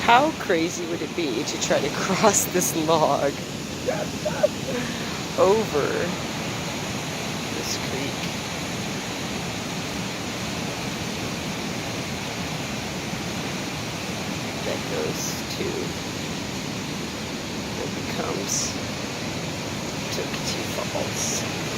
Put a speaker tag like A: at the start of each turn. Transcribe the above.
A: How crazy would it be to try to cross this log over this creek? That goes to what becomes Tokatee Falls.